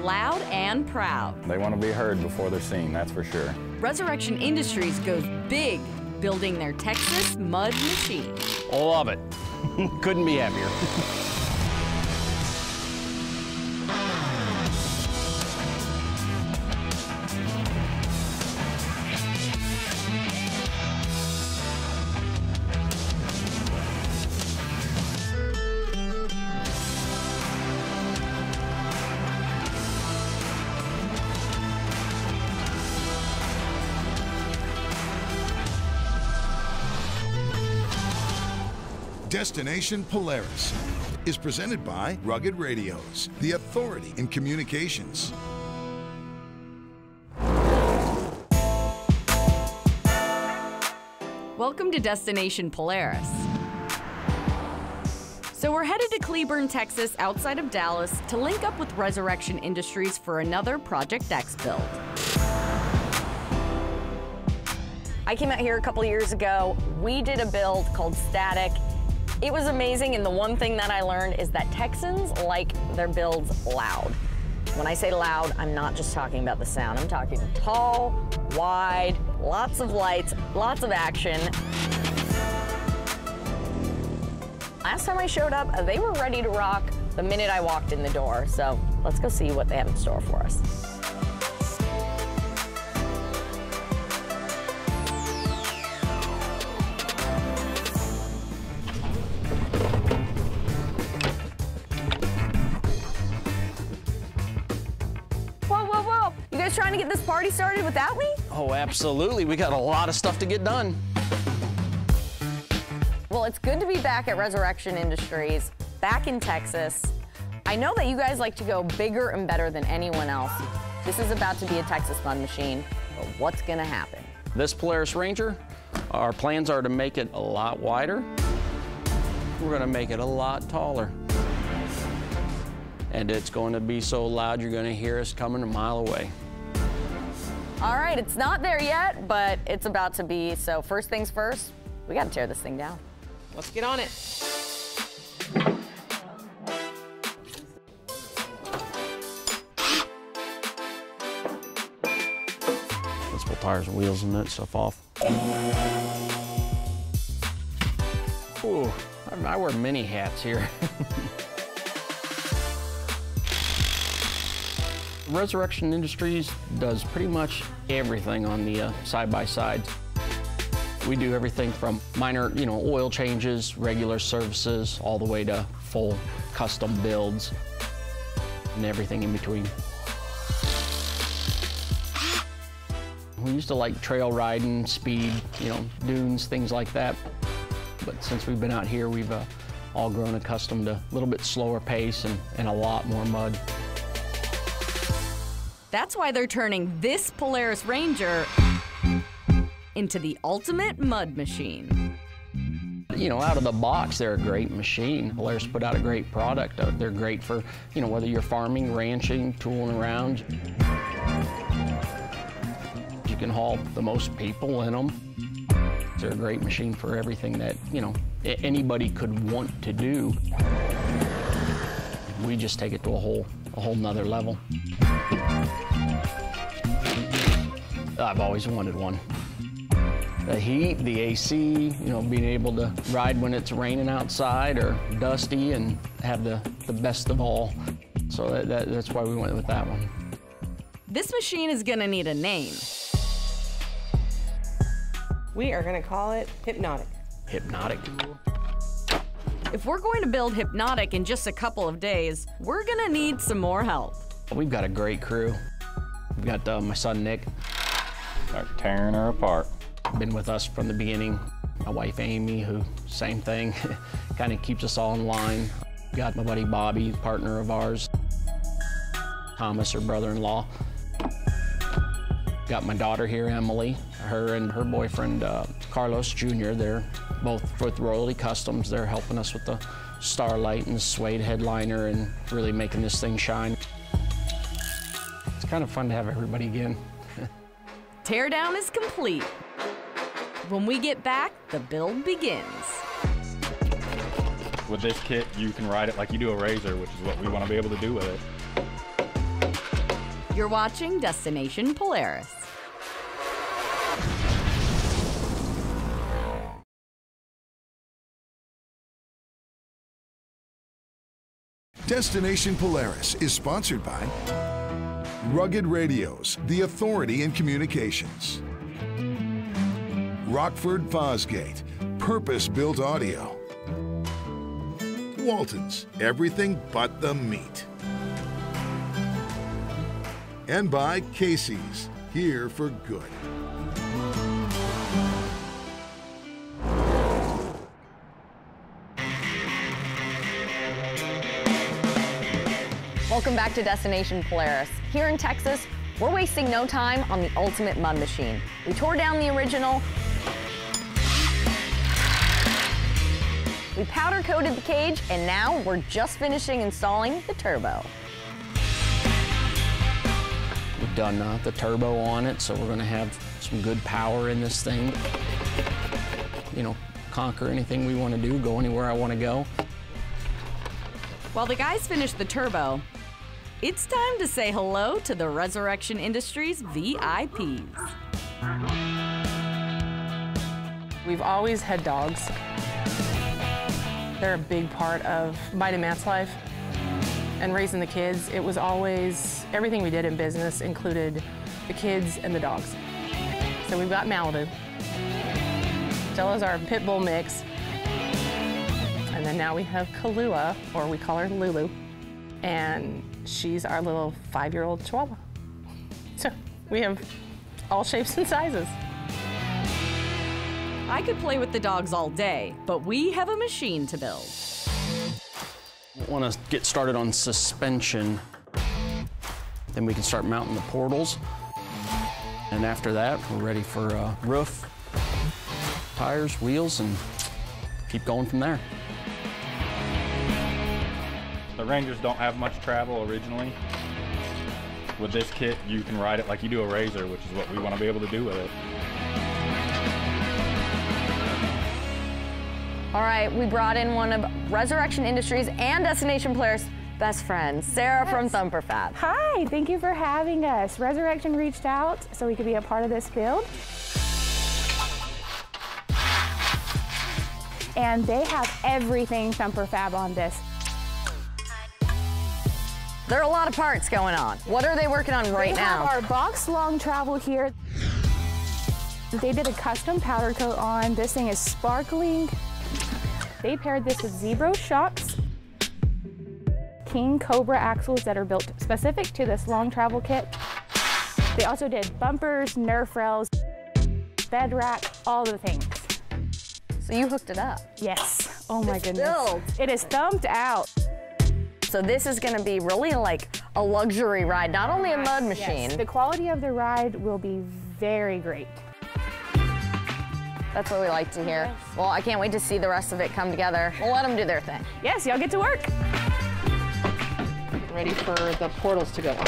loud and proud. They want to be heard before they're seen, that's for sure. Resurrection Industries goes big, building their Texas mud machine. Love it. Couldn't be happier. Destination Polaris is presented by Rugged Radios, the authority in communications. Welcome to Destination Polaris. So we're headed to Cleburne, Texas, outside of Dallas, to link up with Resurrection Industries for another Project X build. I came out here a couple of years ago. We did a build called Static. It was amazing, and the one thing that I learned is that Texans like their builds loud. When I say loud, I'm not just talking about the sound. I'm talking tall, wide, lots of lights, lots of action. Last time I showed up, they were ready to rock the minute I walked in the door. So let's go see what they have in store for us. Trying to get this party started without me? Oh, absolutely. We got a lot of stuff to get done. Well, it's good to be back at Resurrection Industries, back in Texas. I know that you guys like to go bigger and better than anyone else. This is about to be a Texas mud machine, but what's gonna happen? This Polaris Ranger, our plans are to make it a lot wider. We're gonna make it a lot taller. And it's going to be so loud, you're gonna hear us coming a mile away. All right, it's not there yet, but it's about to be. So first things first, we gotta tear this thing down. Let's get on it. Let's pull tires and wheels and that stuff off. Ooh, I wear many hats here. Resurrection Industries does pretty much everything on the side-by-sides. We do everything from minor, oil changes, regular services, all the way to full custom builds and everything in between. We used to like trail riding, speed, dunes, things like that. But since we've been out here, we've all grown accustomed to a little bit slower pace and a lot more mud. That's why they're turning this Polaris Ranger into the ultimate mud machine. Out of the box, they're a great machine. Polaris put out a great product. They're great for, whether you're farming, ranching, tooling around. You can haul the most people in them. They're a great machine for everything that, anybody could want to do. We just take it to a whole nother level. I've always wanted one. The heat, the AC, being able to ride when it's raining outside or dusty and have the best of all. So that's why we went with that one. This machine is gonna need a name. We are gonna call it Hypnotic. Hypnotic. If we're going to build Hypnotic in just a couple of days, we're gonna need some more help. We've got a great crew. We've got my son, Nick. Start tearing her apart. Been with us from the beginning. My wife, Amy, who, same thing, kind of keeps us all in line. Got my buddy, Bobby, partner of ours. Thomas, her brother-in-law. Got my daughter here, Emily. Her and her boyfriend, Carlos Jr., they're both with Royalty Customs. They're helping us with the Starlight and the suede headliner and really making this thing shine. It's kind of fun to have everybody again. Teardown is complete. When we get back, the build begins. With this kit, you can ride it like you do a Razor, which is what we want to be able to do with it. You're watching Destination Polaris. Destination Polaris is sponsored by Rugged Radios, the authority in communications. Rockford Fosgate, purpose-built audio. Walton's, everything but the meat. And by Casey's, here for good. Welcome back to Destination Polaris. Here in Texas, we're wasting no time on the ultimate mud machine. We tore down the original. We powder coated the cage, and now we're just finishing installing the turbo. We've done the turbo on it, so we're gonna have some good power in this thing. You know, conquer anything we wanna do, go anywhere I wanna go. While the guys finish the turbo, it's time to say hello to the Resurrection Industries VIPs. We've always had dogs. They're a big part of mine and Matt's life. And raising the kids, it was always, everything we did in business included the kids and the dogs. So we've got Malibu. Stella's our pit bull mix. And then now we have Kahlua, or we call her Lulu. And she's our little 5-year-old Chihuahua. So we have all shapes and sizes. I could play with the dogs all day, but we have a machine to build. Want to get started on suspension, then we can start mounting the portals. And after that, we're ready for roof, tires, wheels, and keep going from there. The Rangers don't have much travel originally. With this kit, you can ride it like you do a Razor, which is what we want to be able to do with it. All right, we brought in one of Resurrection Industries and Destination Polaris' best friends, Sarah from Thumper Fab. Hi, thank you for having us. Resurrection reached out so we could be a part of this build. And they have everything Thumper Fab on this. There are a lot of parts going on. What are they working on right now? We have our box long travel here. They did a custom powder coat on. This thing is sparkling. They paired this with Zebro shocks, King Cobra axles that are built specific to this long travel kit. They also did bumpers, Nerf rails, bed rack, all the things. So you hooked it up? Yes. Oh my goodness. Built. It is thumped out. So this is gonna be really like a luxury ride, not only a mud machine. Yes. The quality of the ride will be very great. That's what we like to hear. Yes. Well, I can't wait to see the rest of it come together. We'll let them do their thing. Yes, y'all get to work. Ready for the portals to go on.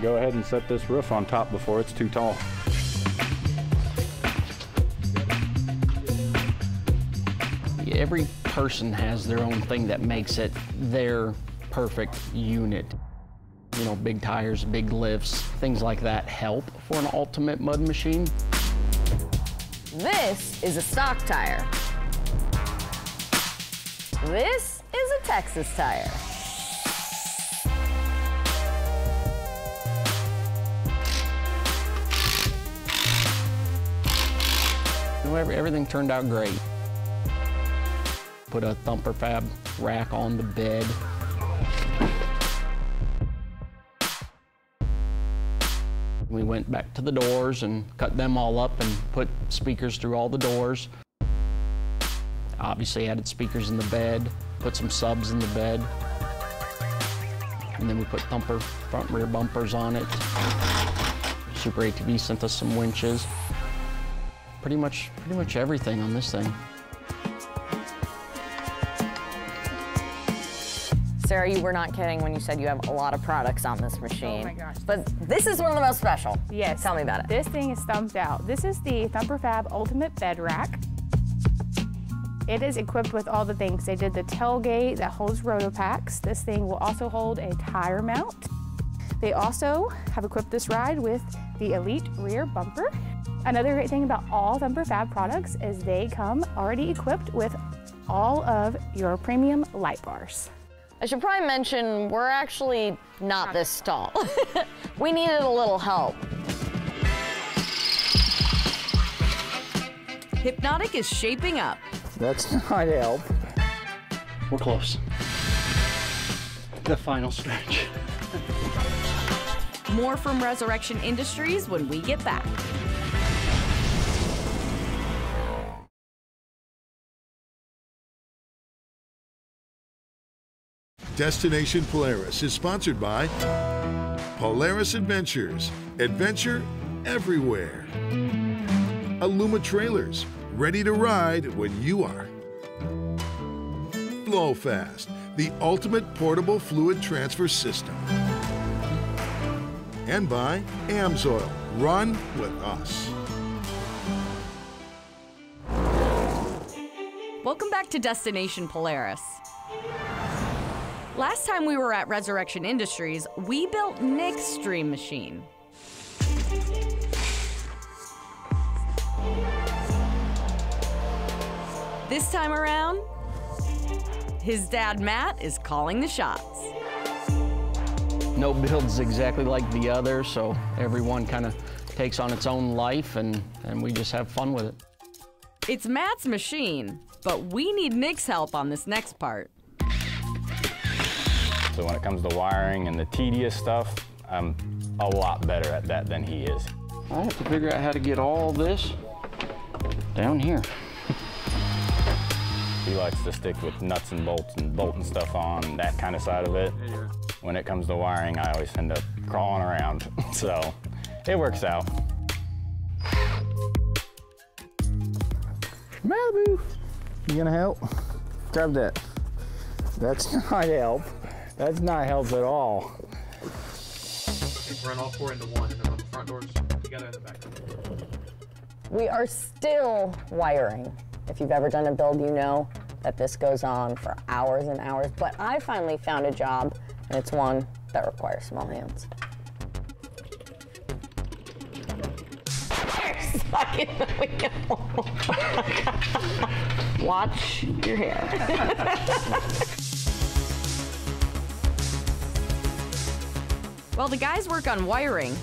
Go ahead and set this roof on top before it's too tall. Every person has their own thing that makes it their perfect unit. You know, big tires, big lifts, things like that help for an ultimate mud machine. This is a stock tire. This is a Texas tire. You know, everything turned out great. Put a Thumper Fab rack on the bed. We went back to the doors and cut them all up and put speakers through all the doors. Obviously added speakers in the bed, put some subs in the bed. And then we put Thumper front rear bumpers on it. Super ATV sent us some winches. Pretty much everything on this thing. Sarah, you were not kidding when you said you have a lot of products on this machine. Oh my gosh. But this is one of the most special. Yes. Tell me about it. This thing is thumped out. This is the Thumperfab Ultimate Bed Rack. It is equipped with all the things. They did the tailgate that holds Rotopacks. This thing will also hold a tire mount. They also have equipped this ride with the Elite rear bumper. Another great thing about all Thumperfab products is they come already equipped with all of your premium light bars. I should probably mention we're actually not this tall. We needed a little help. Hypnotic is shaping up. That's not help. We're close. The final stretch. More from Resurrection Industries when we get back. Destination Polaris is sponsored by Polaris Adventures. Adventure everywhere. Aluma Trailers, ready to ride when you are. FlowFast, the ultimate portable fluid transfer system. And by AMSOIL, run with us. Welcome back to Destination Polaris. Last time we were at Resurrection Industries, we built Nick's dream machine. This time around, his dad Matt is calling the shots. No build's exactly like the other, so everyone kind of takes on its own life, and we just have fun with it. It's Matt's machine, but we need Nick's help on this next part. So when it comes to wiring and the tedious stuff, I'm a lot better at that than he is. I have to figure out how to get all this down here. He likes to stick with nuts and bolting stuff on, that kind of side of it. When it comes to wiring, I always end up crawling around, so it works out. Malibu, you gonna help? Grab that. That's not help. That's not help at all. Run all four into one, and then run the front doors together in the back. We are still wiring. If you've ever done a build, you know that this goes on for hours and hours, but I finally found a job, and it's one that requires small hands. Suck it, we go. Watch your hair. While the guys work on wiring,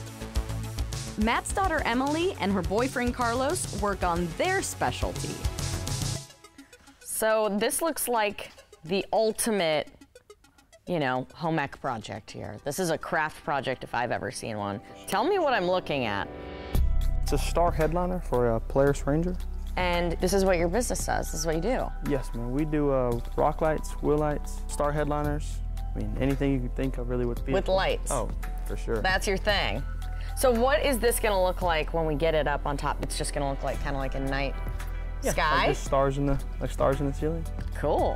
Matt's daughter Emily and her boyfriend Carlos work on their specialty. So this looks like the ultimate, you know, home ec project here. This is a craft project if I've ever seen one. Tell me what I'm looking at. It's a star headliner for a Polaris Ranger. And this is what your business does. This is what you do. Yes, man. We do rock lights, wheel lights, star headliners. I mean, anything you can think of really with vehicles. With lights. Oh, for sure. That's your thing. So what is this gonna look like when we get it up on top? It's just gonna look like kind of like a night sky? Like just stars in the ceiling. Cool.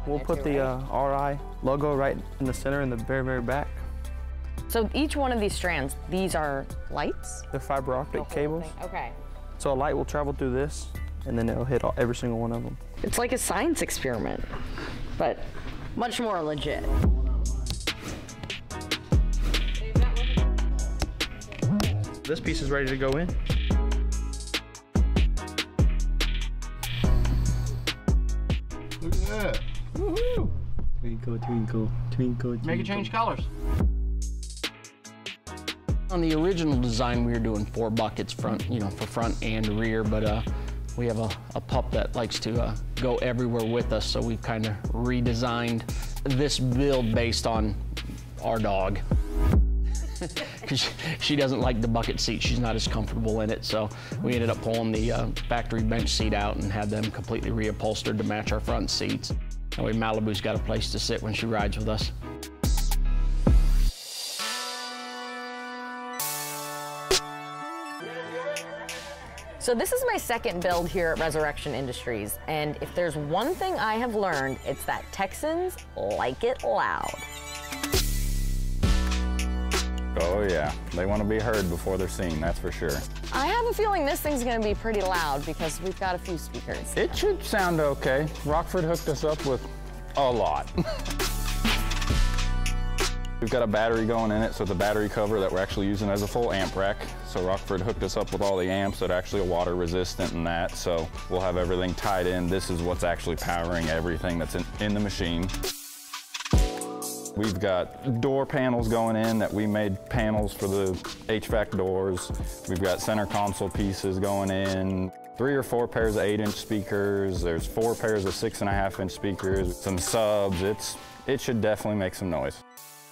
We'll put the RI logo right in the center in the very, very back. So each one of these strands, these are lights? They're fiber optic cables. Okay. So a light will travel through this, and then it'll hit every single one of them. It's like a science experiment, but much more legit. This piece is ready to go in. Look at that. Woohoo! Twinkle, twinkle, twinkle, twinkle. Make it change colors. On the original design, we were doing 4 buckets front, you know, for front and rear, but we have a pup that likes to go everywhere with us, so we've kind of redesigned this build based on our dog. Because she doesn't like the bucket seat. She's not as comfortable in it, so we ended up pulling the factory bench seat out and had them completely reupholstered to match our front seats. That way Malibu's got a place to sit when she rides with us. So this is my second build here at Resurrection Industries, and if there's one thing I have learned, it's that Texans like it loud. Oh yeah, they want to be heard before they're seen, that's for sure. I have a feeling this thing's gonna be pretty loud because we've got a few speakers. It should sound okay. Rockford hooked us up with a lot. We've got a battery going in it, so it's a battery cover that we're actually using as a full amp rack. So Rockford hooked us up with all the amps that are actually water resistant and that, so we'll have everything tied in. This is what's actually powering everything that's in the machine. We've got door panels going in that we made panels for the HVAC doors. We've got center console pieces going in. 3 or 4 pairs of 8-inch speakers. There's 4 pairs of 6.5-inch speakers, some subs. It should definitely make some noise.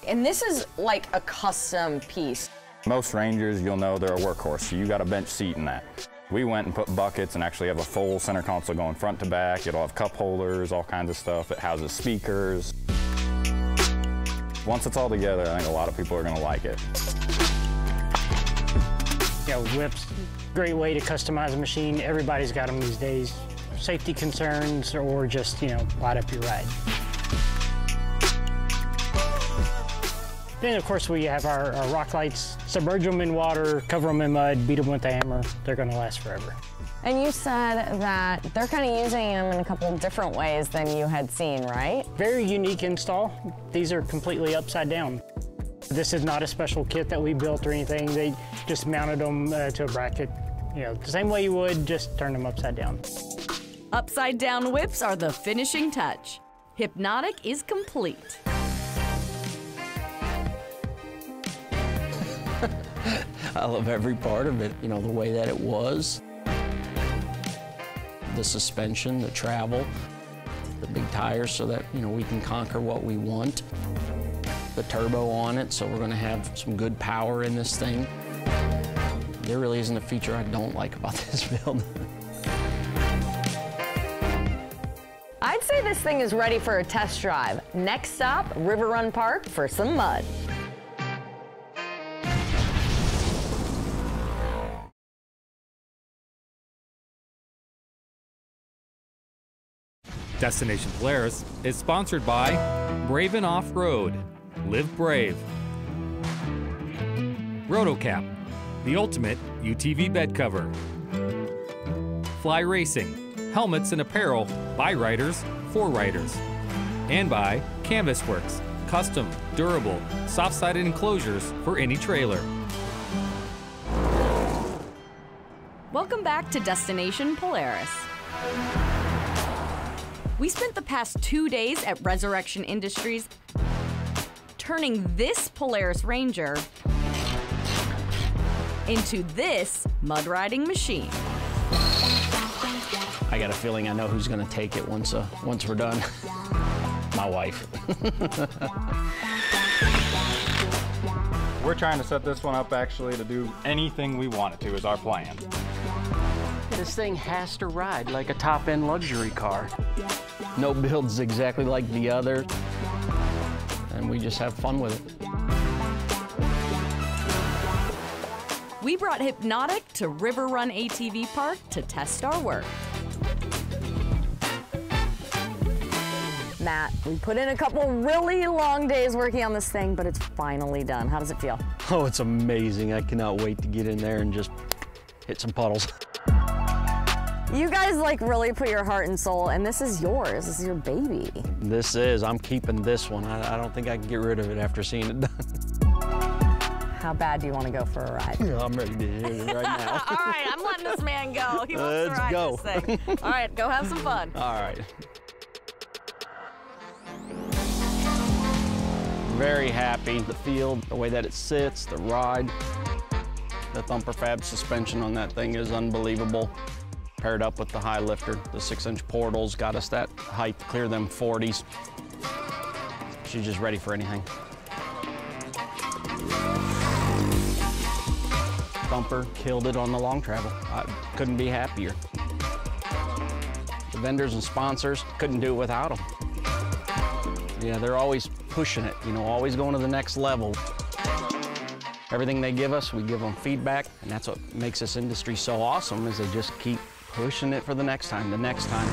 And this is like a custom piece. Most Rangers, you'll know they're a workhorse, so you got a bench seat in that. We went and put buckets and actually have a full center console going front to back. It'll have cup holders, all kinds of stuff. It houses speakers. Once it's all together, I think a lot of people are gonna like it. Yeah, whips, great way to customize a machine. Everybody's got them these days. Safety concerns or just, light up your ride. Then, of course, we have our rock lights. Submerge them in water, cover them in mud, beat them with a hammer. They're going to last forever. And you said that they're kind of using them in a couple of different ways than you had seen, right? Very unique install. These are completely upside down. This is not a special kit that we built or anything. They just mounted them to a bracket. The same way you would, just turn them upside down. Upside down whips are the finishing touch. Hypnotic is complete. I love every part of it. The way that it was. The suspension, the travel, the big tires so that, we can conquer what we want. The turbo on it, so we're gonna have some good power in this thing. There really isn't a feature I don't like about this build. I'd say this thing is ready for a test drive. Next stop, River Run Park for some mud. Destination Polaris is sponsored by Braven Off-Road. Live brave. Rotocap, the ultimate UTV bed cover. Fly Racing, helmets and apparel by riders for riders. And by Canvas Works, custom, durable, soft-sided enclosures for any trailer. Welcome back to Destination Polaris. We spent the past 2 days at Resurrection Industries turning this Polaris Ranger into this mud riding machine. I got a feeling I know who's gonna take it once we're done. My wife. We're trying to set this one up actually to do anything we want it to is our plan. This thing has to ride like a top-end luxury car. No build's exactly like the other, and we just have fun with it. We brought Hypnotic to River Run ATV Park to test our work. Matt, we put in a couple really long days working on this thing, but it's finally done. How does it feel? Oh, it's amazing. I cannot wait to get in there and just hit some puddles. You guys really put your heart and soul, and this is yours. This is your baby. I'm keeping this one. I don't think I can get rid of it after seeing it done. How bad do you want to go for a ride? I'm ready to hit it right now. All right, I'm letting this man go. He wants to ride this thing. All right, go have some fun. All right. Very happy. The feel, the way that it sits, the ride. The Thumper Fab suspension on that thing is unbelievable. Paired up with the high lifter, the 6-inch portals got us that height to clear them 40s. She's just ready for anything. Thumper killed it on the long travel. I couldn't be happier. The vendors and sponsors couldn't do it without them. Yeah, they're always pushing it, always going to the next level. Everything they give us, we give them feedback, and that's what makes this industry so awesome, is they just keep pushing it for the next time, the next time.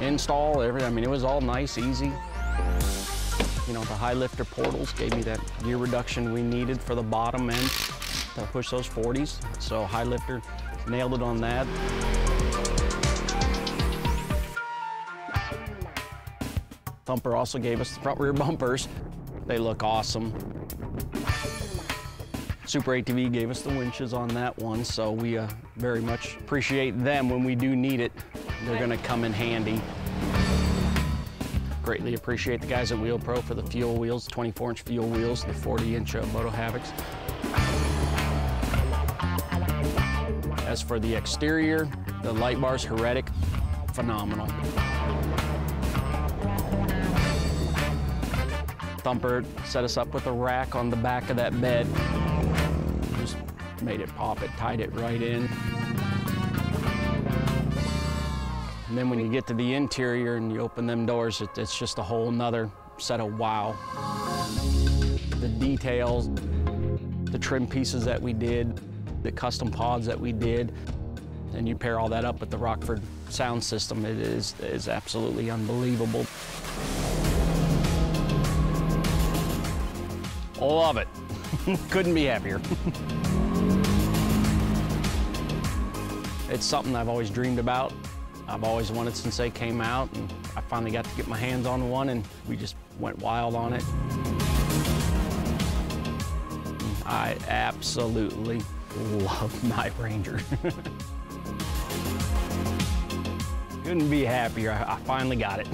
Install, everything, I mean, it was all nice, easy. You know, the high lifter portals gave me that gear reduction we needed for the bottom end to push those 40s. So high lifter nailed it on that. Thumper also gave us the front rear bumpers. They look awesome. Super ATV gave us the winches on that one, so we very much appreciate them when we do need it. They're gonna come in handy. Greatly appreciate the guys at Wheel Pro for the fuel wheels, 24-inch fuel wheels, the 40-inch Moto Havocs. As for the exterior, the light bars, Heretic, phenomenal. Thumper set us up with a rack on the back of that bed. Just made it pop it, tied it right in. And then when you get to the interior and you open them doors, it's just a whole nother set of wow. The details, the trim pieces that we did, the custom pods that we did, and you pair all that up with the Rockford sound system, it is absolutely unbelievable. Love it. Couldn't be happier. It's something I've always dreamed about. I've always wanted since they came out, and I finally got to get my hands on one, and we just went wild on it. I absolutely love my Ranger. Couldn't be happier. I finally got it.